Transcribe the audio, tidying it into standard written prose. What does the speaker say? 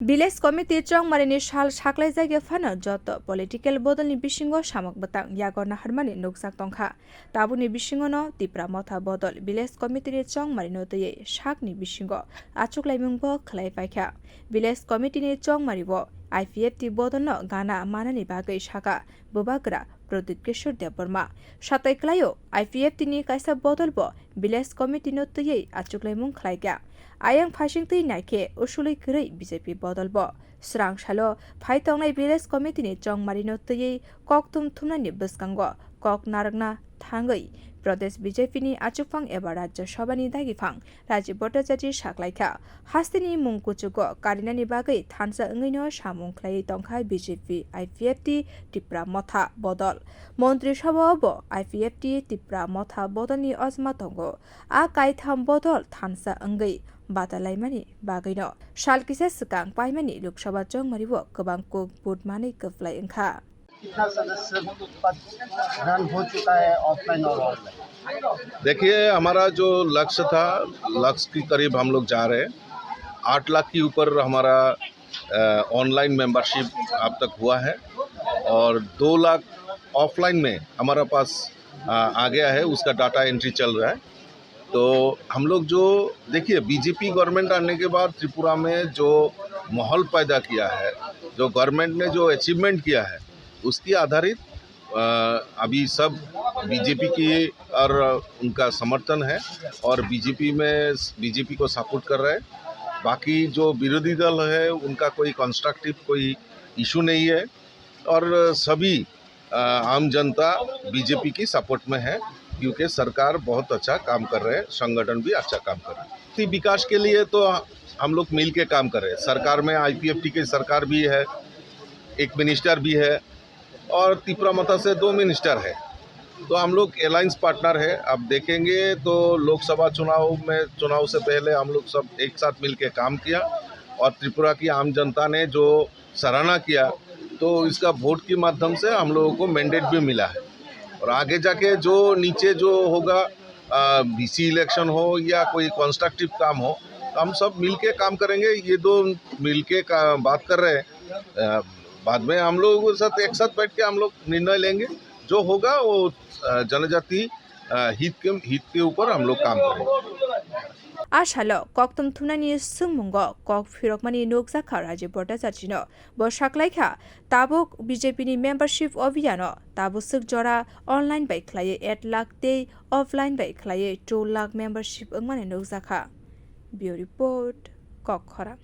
Village Committee Chong Marini Shal Shaklai Jage Fana Joto Political Bodolni Bishingo Shamak Batang Yagorna Harmani Nuksak Tongkha Tabuni Bishingo no Tipra Motha Bodol Village Committee Chong Marino Te Shakni Bishingo Achuklai Mungbo Khlai Paikha Village Committee ni Chong Maribo IPFT Bodol no Gana Manani Bagai Shaka Bubagra Prodit Kishore Deborma Shatai Klayo IPFT ni Kaisa Bodol Bo Village Committee no Te Achuklai Mung Khlaiga Ayang Phashingti Naike Usulai Krai BJP Bodol Bo Srang Shalo Phaitongnai Village Committee ni Chong Marino Te Koktum Thumnani Buskango Kok Naragna Thangai Pradesh BJP ni Achukphang eba Rajya Sabha ni Dagifang Rajiv Bhattacharya Shaklaikha Hastini Mungkuchugo Karinani Bagai Thansa Ngino Samung Khlai Tongkhai BJP IPFT Tipra Motha Bodol Montri Sabha Bo IPFT Tipra Motha Bodol ni Ozma Tongo A Kaitham Bodol Thansa Ngai Batalaimani Bagaino Shalkisa Sukang Paimani Lok Sabha Chong Maribo Kabang Kok Budmani Kaflai Engkha कितना सदस्य पद run हो चुका है offline और online. देखिए हमारा जो लक्ष्य था लक्ष्य के करीब हम लोग जा रहे हैं 8 लाख के ऊपर हमारा ऑनलाइन मेंबरशिप अब तक हुआ है और 2 लाख ऑफलाइन में हमारा पास आ गया है। उसका डाटा एंट्री चल रहा है। तो हम लोग जो देखिए बीजेपी गवर्नमेंट आने के बाद त्रिपुरा में जो माहौल पैदा किया है, जो गवर्नमेंट ने जो अचीवमेंट किया है उसकी आधारित अभी सब बीजेपी की और उनका समर्थन है और बीजेपी को सपोर्ट कर रहे हैं। बाकी जो विरोधी दल है उनका कोई कंस्ट्रक्टिव कोई इशू नहीं है और सभी आम जनता बीजेपी की सपोर्ट में है क्योंकि सरकार बहुत अच्छा काम कर रहे हैं, संगठन भी अच्छा काम कर रहे हैं। विकास के लिए तो हम लोग मिल के काम कर रहे हैं। सरकार में IPFT की सरकार भी है, एक मिनिस्टर भी है और त्रिपुरा मथा से 2 मिनिस्टर है। तो हम लोग अलायंस पार्टनर है। अब देखेंगे तो लोकसभा चुनाव से पहले हम लोग सब एक साथ मिलकर काम किया और त्रिपुरा की आम जनता ने जो सराहना किया तो इसका वोट के माध्यम से हम लोगों को मैंडेट भी मिला है और आगे जाके जो नीचे जो होगा BC इलेक्शन हो या कोई कंस्ट्रक्टिव काम हो तो हम सब मिल के काम करेंगे। ये 2 मिल के बात कर रहे हैं। बाद में हम लोगों के साथ एक साथ बैठ के हम लोग निर्णय लेंगे। जो होगा वो जनजाति हित के ऊपर हम लोग काम करेंगे। Ashalo Koktum Thunani Sungmungo Kok Firokmani Nukzakha Rajiv Bhattacharya Bo Shaklaikha Tabuk BJP ni membership Obiyano Tabu Sukjora online by Klaye 8 lakh day offline by Klaye 2 lakh membership Ngmane Nukzakha Bureau Report Kok Khora